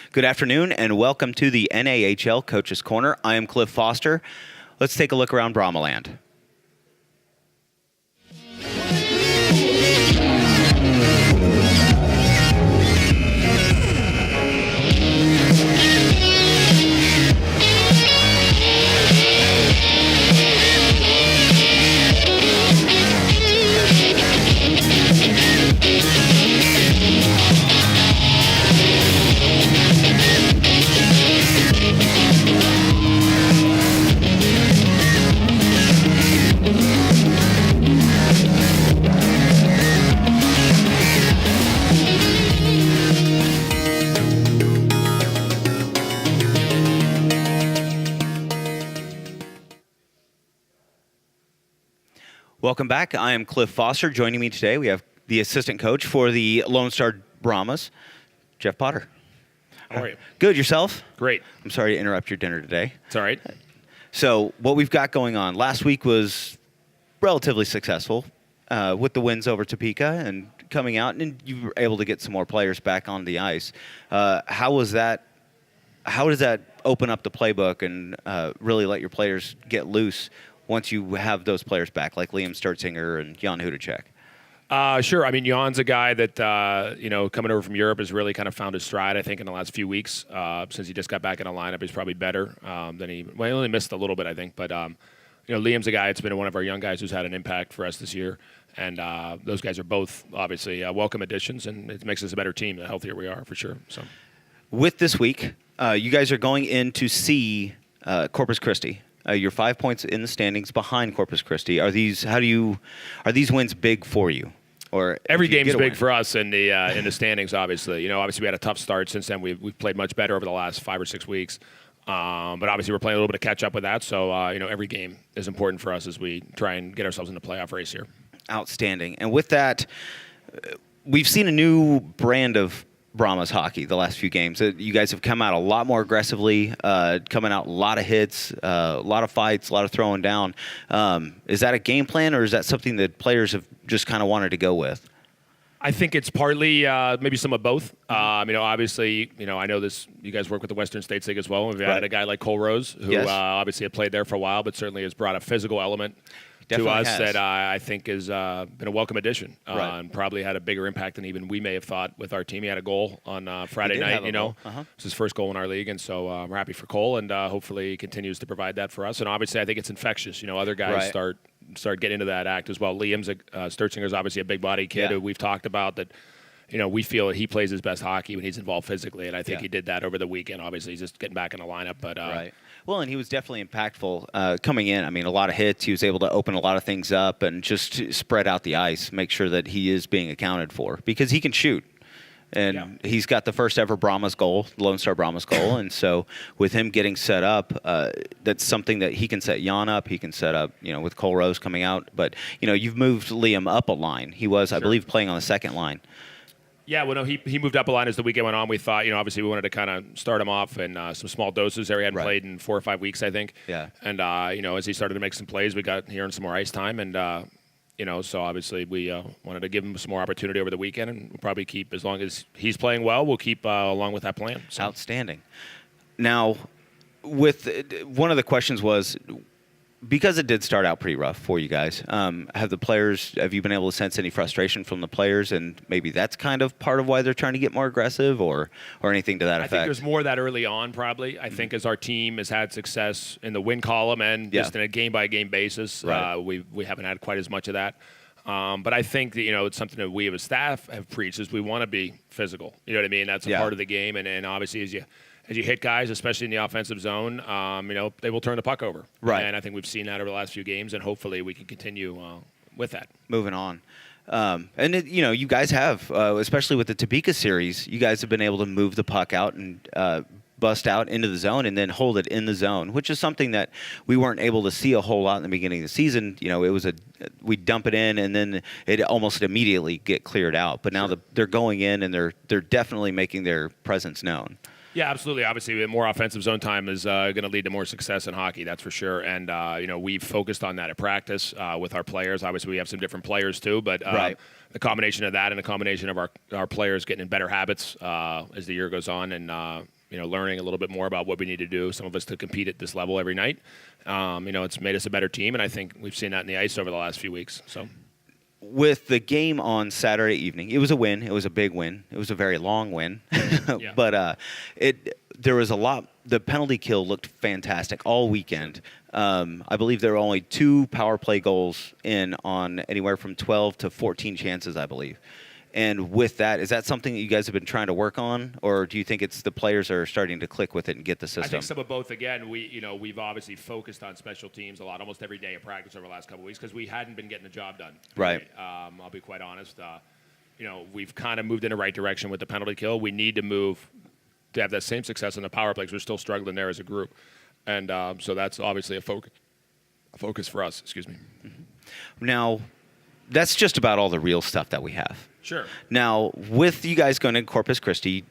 Good afternoon and welcome to the NAHL Coach's Corner. I am Clif Foster. Let's take a look around Brahmaland. Welcome back. I am Clif Foster. Joining me today, we have the assistant coach for the Lone Star Brahmas, Jeff Potter. How are you? Good. Yourself? Great. I'm sorry to interrupt your dinner today. It's all right. So what we've got going on, last week was relatively successful with the wins over Topeka and coming out, and you were able to get some more players back on the ice. How was that? How does that open up the playbook and really let your players get loose once you have those players back, like Liam Sturtzinger and Jan Hudacek? Sure. I mean, Jan's a guy that, coming over from Europe has really kind of found his stride, I think, in the last few weeks. Since he just got back in the lineup, he's probably better than he only missed a little bit, I think. But, Liam's a guy that's been one of our young guys who's had an impact for us this year. And those guys are both, obviously, welcome additions, and it makes us a better team the healthier we are, for sure. So, with this week, you guys are going in to see Corpus Christi. You're 5 points in the standings behind Corpus Christi. Are these wins big for you? Or every game's big for us in the standings. Obviously, obviously we had a tough start. Since then, we've played much better over the last 5 or 6 weeks. But obviously, we're playing a little bit of catch up with that. So every game is important for us as we try and get ourselves in the playoff race here. Outstanding. And with that, we've seen a new brand of Brahmas hockey the last few games. You guys have come out a lot more aggressively, coming out a lot of hits, a lot of fights, a lot of throwing down. Is that a game plan, or is that something that players have just kind of wanted to go with? I think it's partly maybe some of both. Obviously, I know this. You guys work with the Western States League as well. We've had a guy like Cole Rose, who obviously had played there for a while, but certainly has brought a physical element to us that I think has been a welcome addition and probably had a bigger impact than even we may have thought with our team. He had a goal on Friday night, It's his first goal in our league, and so we're happy for Cole, and hopefully he continues to provide that for us. And obviously I think it's infectious. Other guys start getting into that act as well. Liam's Sturtzinger's obviously a big body kid who we've talked about that. We feel that he plays his best hockey when he's involved physically, and I think he did that over the weekend. Obviously, he's just getting back in the lineup, but Well, and he was definitely impactful coming in. I mean, a lot of hits. He was able to open a lot of things up and just spread out the ice, make sure that he is being accounted for, because he can shoot. And he's got the first ever Brahmas goal, Lone Star Brahmas goal. And so with him getting set up, that's something that he can set Jan up. He can set up, with Cole Rose coming out. But, you've moved Liam up a line. He was, I believe, playing on the second line. Yeah, well, no, he moved up a line as the weekend went on. We thought, obviously we wanted to kind of start him off in some small doses there. He hadn't played in 4 or 5 weeks, I think. Yeah. And, as he started to make some plays, we got here on some more ice time. And, so obviously we wanted to give him some more opportunity over the weekend. And we'll probably keep, as long as he's playing well, we'll keep along with that plan. So. Outstanding. Now, one of the questions was, because it did start out pretty rough for you guys, have you been able to sense any frustration from the players, and maybe that's kind of part of why they're trying to get more aggressive, or anything to that effect? I think there's more of that early on, probably. I think as our team has had success in the win column and just in a game-by-game basis, we haven't had quite as much of that. But I think that, it's something that we as a staff have preached, is we want to be physical. You know what I mean? That's a part of the game, and obviously as you hit guys, especially in the offensive zone, they will turn the puck over. Right. And I think we've seen that over the last few games, and hopefully we can continue with that. Moving on. You guys have, especially with the Topeka series, you guys have been able to move the puck out and bust out into the zone and then hold it in the zone, which is something that we weren't able to see a whole lot in the beginning of the season. It was we dump it in and then it almost immediately get cleared out. But now they're going in and they're definitely making their presence known. Yeah, absolutely. Obviously, more offensive zone time is going to lead to more success in hockey. That's for sure. And we've focused on that at practice with our players. Obviously, we have some different players too, but the combination of that and the combination of our players getting in better habits as the year goes on, and learning a little bit more about what we need to do. Some of us to compete at this level every night. It's made us a better team, and I think we've seen that in the ice over the last few weeks. So. With the game on Saturday evening, it was a win. It was a big win. It was a very long win. But there was a lot. The penalty kill looked fantastic all weekend. I believe there were only 2 power play goals in on anywhere from 12 to 14 chances, I believe. And with that, is that something that you guys have been trying to work on, or do you think it's the players are starting to click with it and get the system? I think some of both. Again, we've obviously focused on special teams a lot, almost every day of practice over the last couple of weeks, because we hadn't been getting the job done. Right. I'll be quite honest. We've kind of moved in the right direction with the penalty kill. We need to move to have that same success in the power play, because we're still struggling there as a group, and so that's obviously a focus for us. Excuse me. Mm-hmm. Now, that's just about all the real stuff that we have. Sure. Now, with you guys going to Corpus Christi,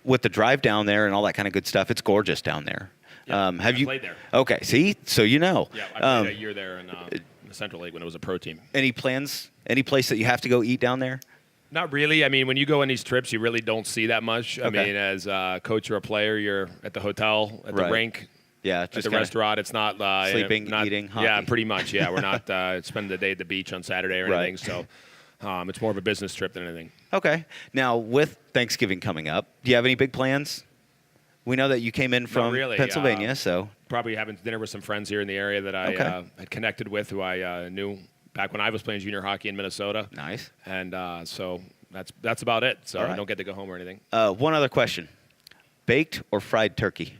with the drive down there and all that kind of good stuff, it's gorgeous down there. Yeah, have you played there? Okay, see, so you know. Yeah, I played a year there in the Central League when it was a pro team. Any plans? Any place that you have to go eat down there? Not really. I mean, when you go on these trips, you really don't see that much. I mean, as a coach or a player, you're at the hotel, at the rink. Yeah, just at the restaurant. It's not sleeping, eating, hockey. Yeah, pretty much. Yeah, we're not spending the day at the beach on Saturday or anything. So it's more of a business trip than anything. Okay. Now, with Thanksgiving coming up, do you have any big plans? We know that you came in from Pennsylvania, so probably having dinner with some friends here in the area that I had connected with, who I knew back when I was playing junior hockey in Minnesota. Nice. And so that's about it. So I don't get to go home or anything. One other question: baked or fried turkey?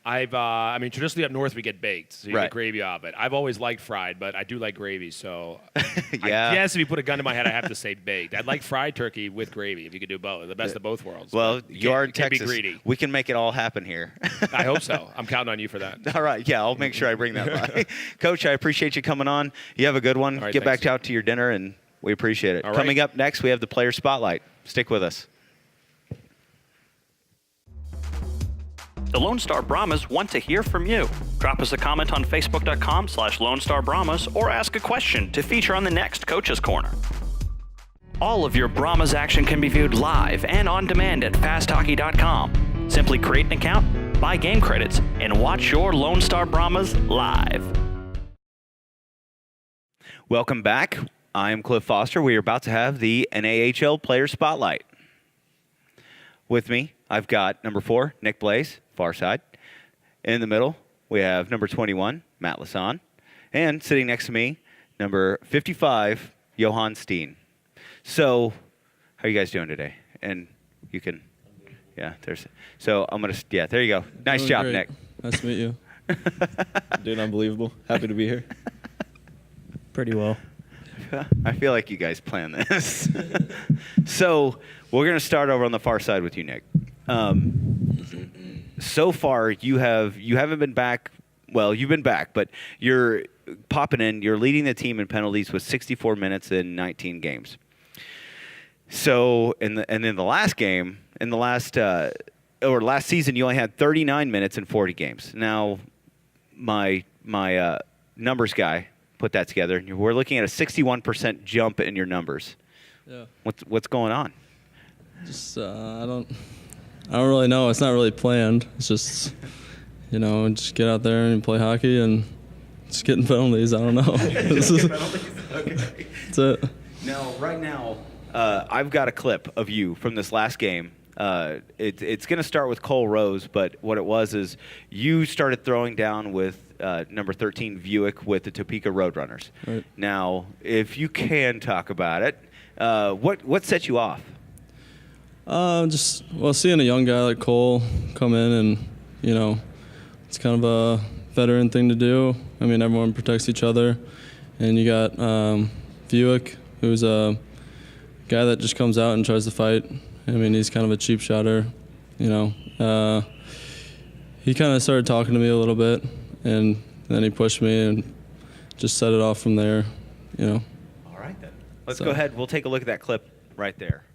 I mean, traditionally up north we get baked, so you get gravy off it. I've always liked fried, but I do like gravy, so I guess if you put a gun to my head, I have to say baked. I'd like fried turkey with gravy if you could do both, the best of both worlds. Well, you are in Texas. Be greedy. We can make it all happen here. I hope so. I'm counting on you for that. All right, yeah, I'll make sure I bring that by. Coach, I appreciate you coming on. You have a good one. Right, get back out to your dinner, and we appreciate it. All Coming up next, we have the Player Spotlight. Stick with us. The Lone Star Brahmas want to hear from you. Drop us a comment on Facebook.com/Lone Star Brahmas or ask a question to feature on the next Coach's Corner. All of your Brahmas action can be viewed live and on demand at FastHockey.com. Simply create an account, buy game credits, and watch your Lone Star Brahmas live. Welcome back. I am Clif Foster. We are about to have the NAHL Player Spotlight. With me, I've got number 4, Nick Blaze, far side. In the middle, we have number 21, Matt Lasson. And sitting next to me, number 55, Johan Steen. So, how are you guys doing today? And you can, so I'm going to, there you go. Nice job, great. Nick. Nice to meet you. Doing unbelievable. Happy to be here. Pretty well. I feel like you guys planned this. So we're going to start over on the far side with you, Nick. So far, you haven't been back. Well, you've been back, but you're popping in. You're leading the team in penalties with 64 minutes in 19 games. So in the last game, last season, you only had 39 minutes in 40 games. Now, my numbers guy put that together. We're looking at a 61% jump in your numbers. Yeah. What's going on? Just I don't really know. It's not really planned. It's just just get out there and play hockey and just getting penalties. I don't know. Okay. That's it. Now, right now, I've got a clip of you from this last game. It's going to start with Cole Rose, but what it was is you started throwing down with number 13 Vuick with the Topeka Roadrunners. Right. Now, if you can talk about it, what set you off? Seeing a young guy like Cole come in and it's kind of a veteran thing to do. I mean, everyone protects each other, and you got Vuick, who's a guy that just comes out and tries to fight. I mean, he's kind of a cheap shotter, He kind of started talking to me a little bit, and then he pushed me and just set it off from there, All right, then. Let's go ahead. We'll take a look at that clip right there.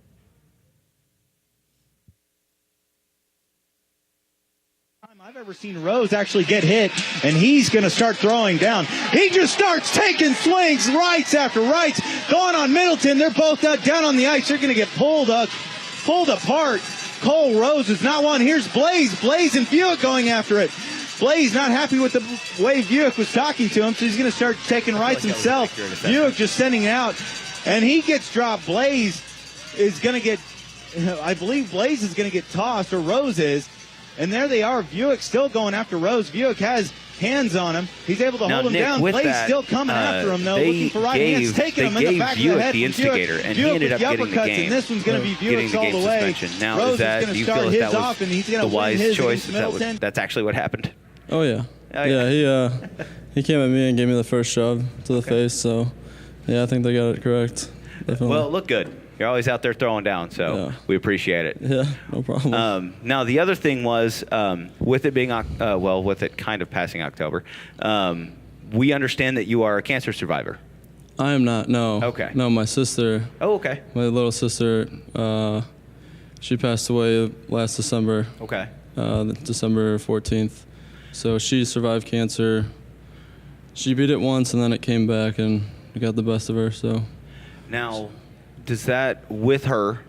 I've ever seen Rose actually get hit, and he's going to start throwing down. He just starts taking swings, rights after rights, going on Middleton. They're both down on the ice. They're going to get pulled apart. Cole Rose is not one. Here's Blaze. Blaze and Buick going after it. Blaze not happy with the way Buick was talking to him, so he's going to start taking rights himself. Buick just sending it out, and he gets dropped. Blaze is going to get, I believe Blaze is going to get tossed, or Rose is. And there they are. Buick still going after Rose. Buick has hands on him. He's able to hold him down. Blaze still coming after him, though, looking for right hands, taking him in the back of the head. The instigator, and he ended up getting the game. And this one's going to be Buick's all the way. Now, Rose is that, is going do to you start feel his that off, and he's going the to win wise his choice? against Middleton. That's actually what happened. Oh, yeah. Oh, yeah. Yeah, he came at me and gave me the first shove to the face. So, yeah, I think they got it correct. Definitely. Well, it looked good. You're always out there throwing down, so we appreciate it. Yeah, no problem. Now, the other thing was, with it being, with it kind of passing October, we understand that you are a cancer survivor. I am not, no. Okay. No, my sister. Oh, okay. My little sister, she passed away last December. Okay. December 14th. So she survived cancer. She beat it once, and then it came back, and it got the best of her, so. Now, does that, with her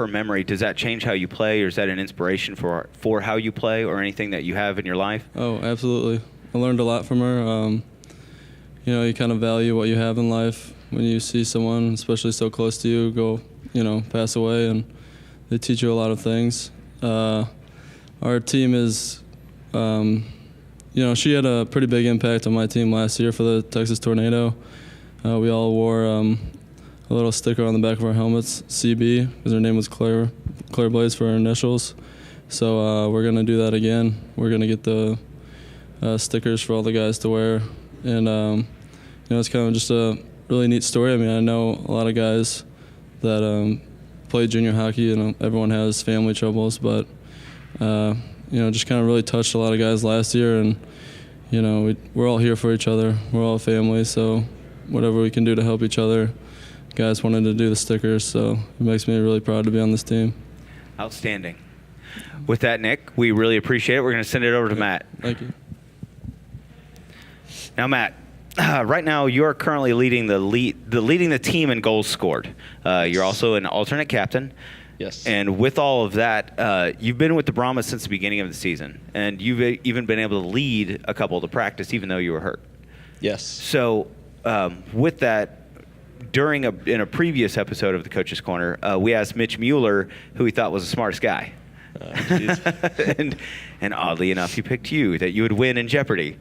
memory, does that change how you play, or is that an inspiration for how you play, or anything that you have in your life? Oh, absolutely. I learned a lot from her. You kind of value what you have in life when you see someone, especially so close to you, go, pass away, and they teach you a lot of things. Our team is, she had a pretty big impact on my team last year for the Texas Tornado. We all wore a little sticker on the back of our helmets, CB, because her name was Claire Blaze for her initials. So we're going to do that again. We're going to get the stickers for all the guys to wear. And, it's kind of just a really neat story. I mean, I know a lot of guys that play junior hockey, and everyone has family troubles, but, just kind of really touched a lot of guys last year. And, we're all here for each other. We're all a family, so whatever we can do to help each other. Guys wanted to do the stickers, so it makes me really proud to be on this team. Outstanding. With that, Nick, we really appreciate it. We're going to send it over to Matt. Thank you. Now, Matt, right now you are currently leading the team in goals scored. You're also an alternate captain. Yes. And with all of that, you've been with the Brahmas since the beginning of the season, and you've even been able to lead a couple of the practice, even though you were hurt. Yes. So, with that, in a previous episode of the Coach's Corner, we asked Mitch Mueller who he thought was the smartest guy. And oddly enough, he picked you, that you would win in Jeopardy.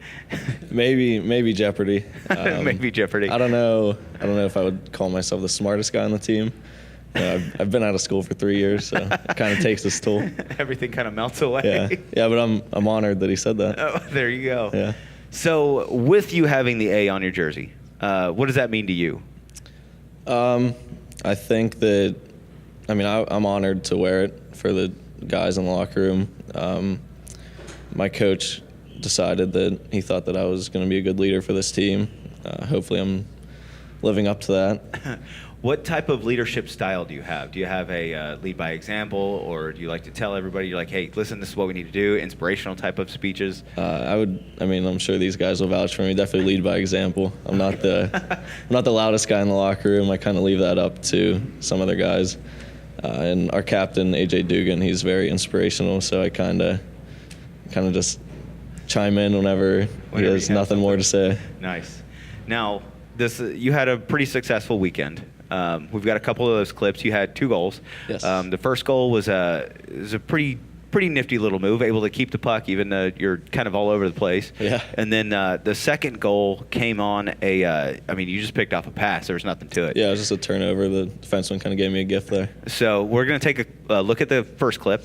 Maybe Jeopardy. Maybe Jeopardy. I don't know if I would call myself the smartest guy on the team. I've been out of school for 3 years, so it kind of takes its toll. Everything kind of melts away. Yeah, but I'm honored that he said that. Oh, there you go. Yeah. So, with you having the A on your jersey, what does that mean to you? I think that, I'm honored to wear it for the guys in the locker room. My coach decided that he thought that I was going to be a good leader for this team. Hopefully I'm living up to that. What type of leadership style do you have? Do you have a lead by example, or do you like to tell everybody, you're like, hey, listen, this is what we need to do, inspirational type of speeches? I'm sure these guys will vouch for me. Definitely lead by example. I'm not the loudest guy in the locker room. I kind of leave that up to some other guys. And our captain, AJ Dugan, he's very inspirational, so I kind of just chime in whenever he has nothing more to say. Nice. Now, you had a pretty successful weekend. We've got a couple of those clips. You had 2 goals. Yes. The first goal was a pretty nifty little move, able to keep the puck even though you're kind of all over the place. Yeah. And then the second goal came on you just picked off a pass. There was nothing to it. Yeah, it was just a turnover. The defenseman kind of gave me a gift there. So we're going to take a look at the first clip.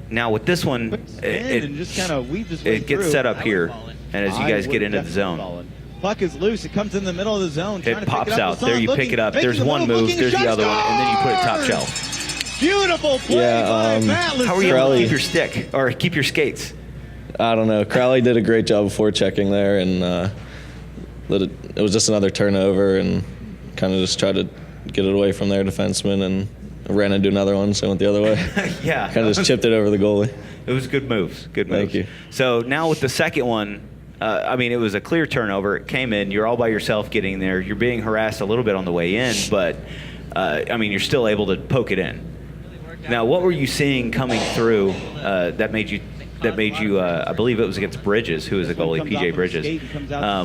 Now with this one, it gets set up here, and as you guys get into the zone. Puck is loose. It comes in the middle of the zone. It pops out. There you pick it up. There's one move. There's the other one. And then you put it top shelf. Beautiful play by Matt Lazar. How are you able to keep your stick or keep your skates? I don't know. Crowley did a great job before checking there, and it was just another turnover, and kind of just tried to get it away from their defenseman and ran into another one, so I went the other way. Yeah. Kind of just chipped it over the goalie. It was good moves. Good moves. Thank you. So now with the second one, it was a clear turnover. It came in. You're all by yourself getting there. You're being harassed a little bit on the way in, but, you're still able to poke it in. Now, what were you seeing coming through that made you, I believe it was against Bridges, who was the goalie, PJ Bridges.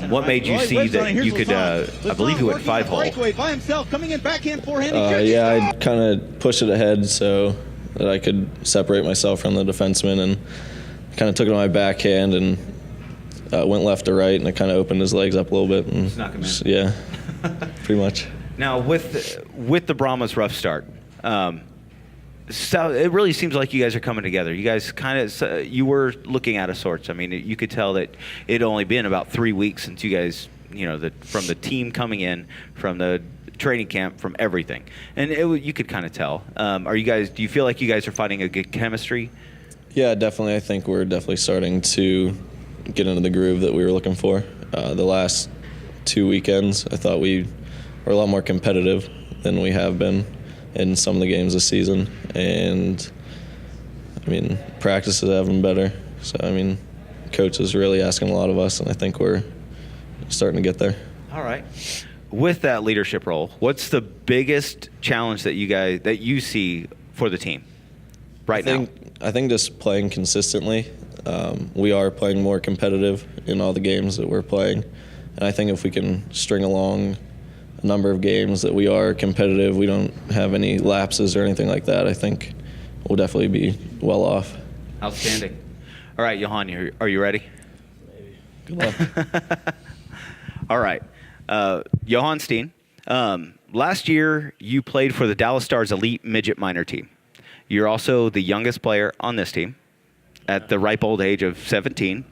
What made you see that you could, I believe you went 5-hole. By himself, coming in backhand forehand. I kind of pushed it ahead so that I could separate myself from the defenseman, and kind of took it on my backhand and went left to right, and it kind of opened his legs up a little bit. And Snuck him in. Yeah, pretty much. Now, with the Brahmas' rough start, so it really seems like you guys are coming together. You guys you were looking out of sorts. I mean, you could tell that it had only been about 3 weeks since you guys, from the team coming in, from the training camp, from everything, and you could kind of tell. Do you feel like you guys are finding a good chemistry? Yeah, definitely. I think we're definitely starting to get into the groove that we were looking for. The last 2 weekends, I thought we were a lot more competitive than we have been in some of the games this season, and practices have been better. So coach is really asking a lot of us, and I think we're starting to get there. All right. With that leadership role, what's the biggest challenge that you see for the team now? I think just playing consistently. We are playing more competitive in all the games that we're playing, and I think if we can string along a number of games that we are competitive, we don't have any lapses or anything like that, I think we'll definitely be well off. Outstanding. All right, Johan, are you ready? Maybe. Good luck. All right. Johan Steen, last year you played for the Dallas Stars Elite Midget Minor team. You're also the youngest player on this team at the ripe old age of 17.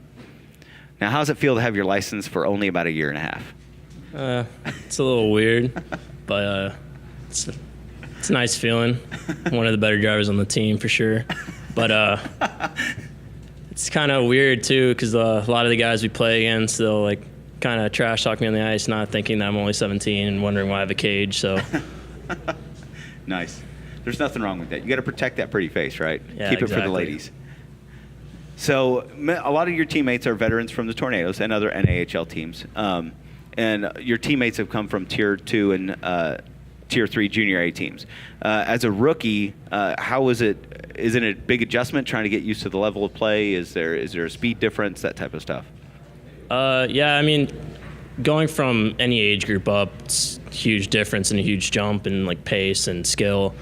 Now, how does it feel to have your license for only about a year and a half? It's a little weird, but it's a nice feeling. One of the better drivers on the team for sure. But it's kind of weird too, because a lot of the guys we play against, they'll kind of trash talk me on the ice, not thinking that I'm only 17 and wondering why I have a cage. So nice. There's nothing wrong with that. You got to protect that pretty face, right? Yeah, Keep it exactly. for the ladies. So a lot of your teammates are veterans from the Tornadoes and other NAHL teams. And your teammates have come from Tier 2 and Tier 3 Junior A teams. As a rookie, how was it? Isn't it a big adjustment trying to get used to the level of play? Is there a speed difference, that type of stuff? Yeah, going from any age group up, it's a huge difference and a huge jump in pace and skill,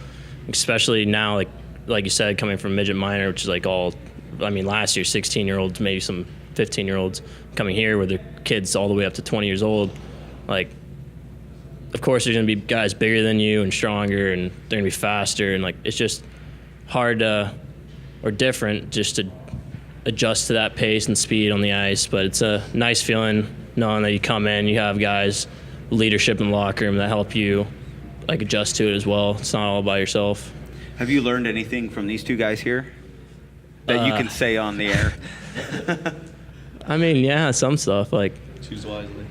especially now, like you said, coming from midget minor, which is last year 16-year-olds, maybe some 15-year-olds coming here where they're kids all the way up to 20 years old. Of course, there's going to be guys bigger than you and stronger, and they're going to be faster, and it's just hard or different just to adjust to that pace and speed on the ice. But it's a nice feeling knowing that you come in, you have guys, leadership in the locker room that help you adjust to it as well. It's not all by yourself. Have you learned anything from these two guys here that you can say on the air? Yeah, some stuff. Choose wisely.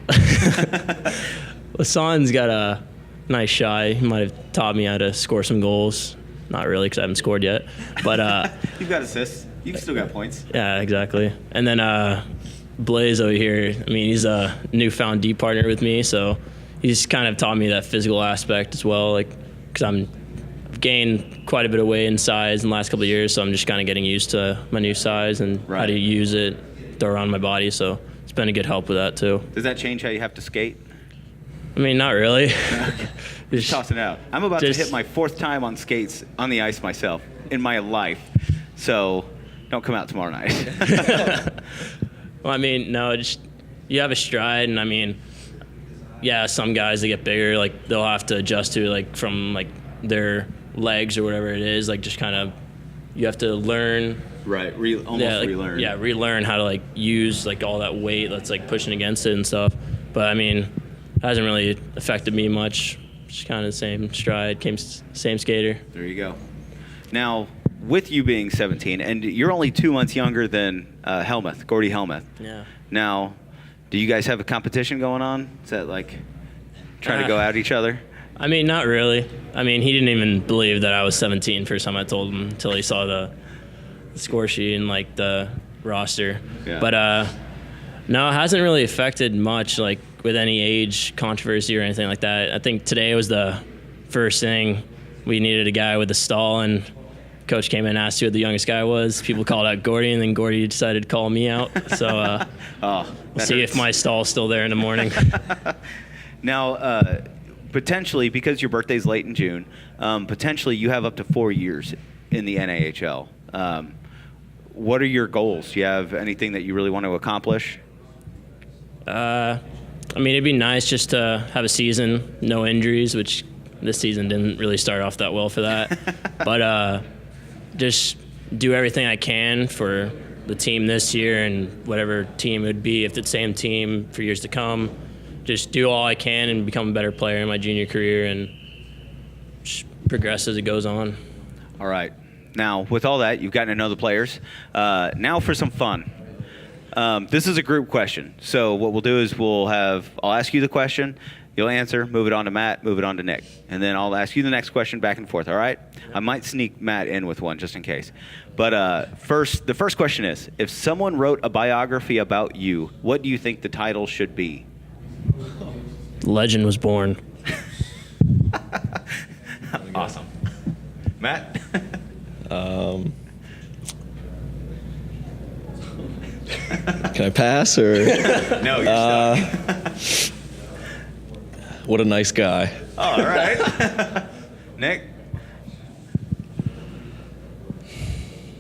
Lasan's got a nice shot. He might have taught me how to score some goals. Not really, because I haven't scored yet. But you've got assists. You've still got points. Yeah, exactly. And then Blaze over here, he's a newfound D partner with me, so he's kind of taught me that physical aspect as well, because I've gained quite a bit of weight and size in the last couple of years, so I'm just kind of getting used to my new size and how to use it, throw around my body, so it's been a good help with that too. Does that change how you have to skate? Not really. Just toss it out. I'm about to hit my 4th time on skates on the ice myself in my life, so don't come out tomorrow night. Well, no, just you have a stride, and yeah, some guys that get bigger, they'll have to adjust to from their legs or whatever it is, just kind of you have to learn. Right, relearn. Yeah, relearn how to use all that weight that's pushing against it and stuff. But it hasn't really affected me much. Just kind of the same stride, same skater. There you go. Now, with you being 17, and you're only 2 months younger than Gordy Helmuth. Yeah. Now, do you guys have a competition going on? Is that trying to go at each other? I mean, not really. I mean, he didn't even believe that I was 17 first time I told him until he saw the score sheet and like the roster. Yeah. But no, it hasn't really affected much like with any age controversy or anything like that. I think today was the first thing. We needed a guy with a stall, and coach came in and asked who the youngest guy was. People called out Gordy, and then Gordy decided to call me out. So we'll see if my stall's still there in the morning. Now, potentially, because your birthday's late in June, potentially you have up to 4 years in the NAHL. What are your goals? Do you have anything that you really want to accomplish? I mean, it'd be nice just to have a season, no injuries, which this season didn't really start off that well for that. But just do everything I can for the team this year and whatever team it would be, if it's the same team for years to come. Just do all I can and become a better player in my junior career and just progress as it goes on. All right. Now, with all that, you've gotten to know the players. Now for some fun. This is a group question. So what we'll do is I'll ask you the question, you'll answer, move it on to Matt, move it on to Nick. And then I'll ask you the next question back and forth, all right? I might sneak Matt in with one just in case. But the first question is, if someone wrote a biography about you, what do you think the title should be? Legend was born. Awesome. Matt? Can I pass or? No, you're stuck. What a nice guy. All right. Nick?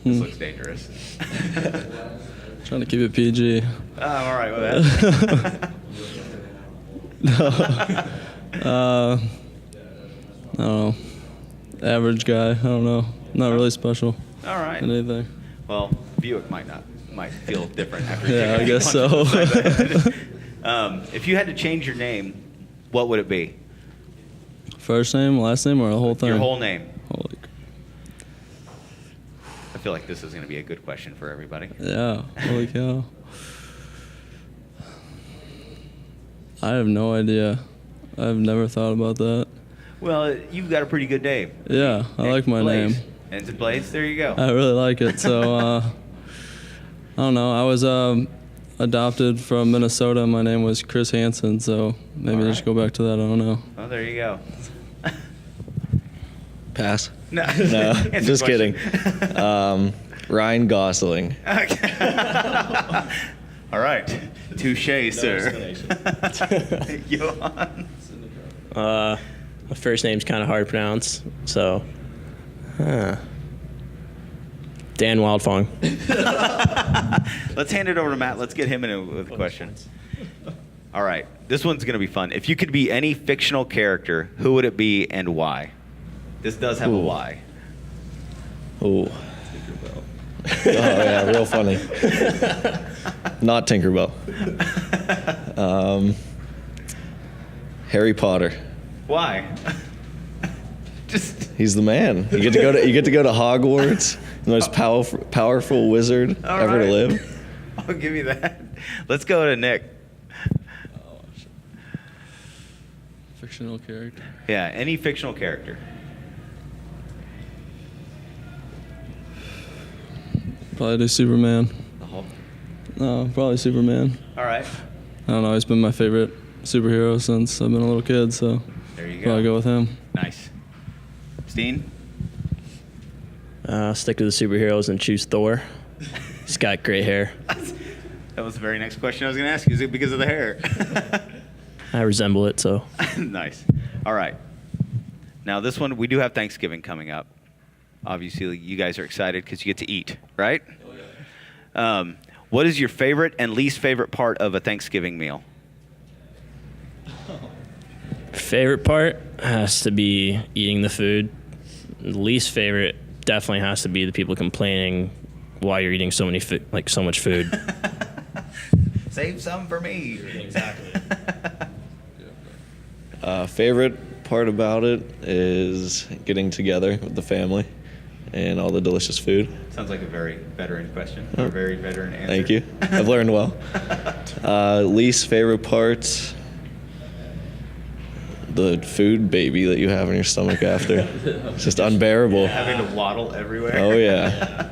This looks dangerous. Trying to keep it PG. Oh, all right with that. I don't know. Average guy. I don't know. Not really special All right. in anything. Well, Buick might feel different after. Yeah, I guess so. If you had to change your name, what would it be? First name, last name, or the whole thing? Your whole name. Holy. I feel like this is going to be a good question for everybody. Yeah. Holy cow. I have no idea. I've never thought about that. Well, you've got a pretty good name. Yeah, I like my Blaze. name. Ensign Blaze, there you go. I really like it. So, I don't know. I was adopted from Minnesota. My name was Chris Hansen, so maybe All just right. go back to that. I don't know. Well, there you go. Pass. No, No, Answer just the kidding. Ryan Gosling. question. All right. Touche, sir. Johan. My first name's kind of hard to pronounce, so Dan Wildfong. Let's hand it over to Matt. Let's get him in with a question. All right. This one's going to be fun. If you could be any fictional character, who would it be and why? This does have a why. Ooh. Oh, yeah, real funny. Not Tinkerbell. Harry Potter. Why? Just He's the man. You get to go to Hogwarts, the most powerful wizard All ever right. to live. I'll give you that. Let's go to Nick. Fictional character. Yeah, any fictional character. Probably do Superman. The Hulk. No, probably Superman. All right. I don't know. He's been my favorite superhero since I've been a little kid, so There you go. probably go with him. Nice. Steen? Stick to the superheroes and choose Thor. He's got great hair. That was the very next question I was going to ask you. Is it because of the hair? I resemble it, so. Nice. All right. Now, this one, we do have Thanksgiving coming up. Obviously, you guys are excited because you get to eat, right? What is your favorite and least favorite part of a Thanksgiving meal? Favorite part has to be eating the food. Least favorite definitely has to be the people complaining why you're eating so much food. Save some for me. Exactly. Favorite part about it is getting together with the family and all the delicious food. Sounds like a very veteran question. A very veteran answer. Thank you. I've learned well. Least favorite part, the food baby that you have in your stomach after. It's just unbearable. Having to waddle everywhere. Oh, yeah.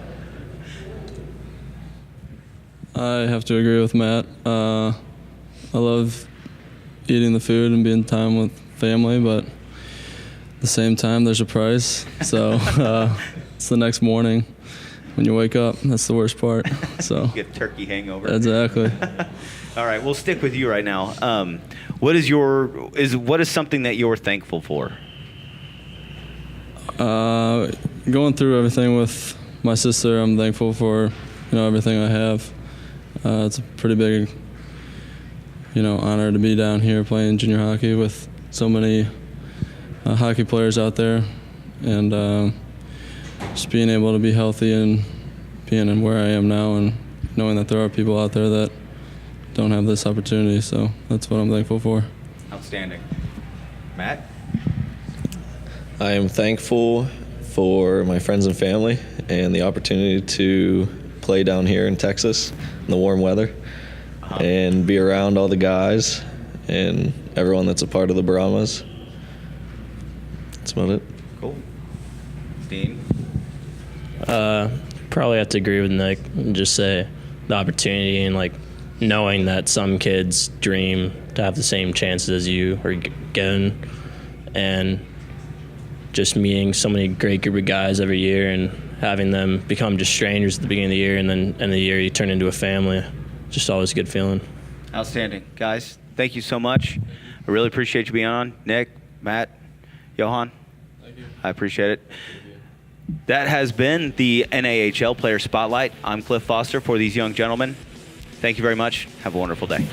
I have to agree with Matt. I love eating the food and being time with family, but at the same time, there's a price. So it's the next morning when you wake up. That's the worst part. So Get turkey hangover. exactly. All right, we'll stick with you right now. What is something that you're thankful for? Going through everything with my sister, I'm thankful for everything I have. It's a pretty big honor to be down here playing junior hockey with so many hockey players out there, and just being able to be healthy and being in where I am now, and knowing that there are people out there that don't have this opportunity. So that's what I'm thankful for. Outstanding. Matt? I am thankful for my friends and family and the opportunity to play down here in Texas in the warm weather and be around all the guys and everyone that's a part of the Brahmas. That's about it. Cool. Dean? Probably have to agree with Nick and just say the opportunity and knowing that some kids dream to have the same chances as you are getting, and just meeting so many great group of guys every year and having them become just strangers at the beginning of the year, and then end of the year you turn into a family. Just always a good feeling. Outstanding. Guys, thank you so much. I really appreciate you being on. Nick, Matt, Johan. Thank you. I appreciate it. That has been the NAHL Player Spotlight. I'm Clif Foster for these young gentlemen. Thank you very much. Have a wonderful day.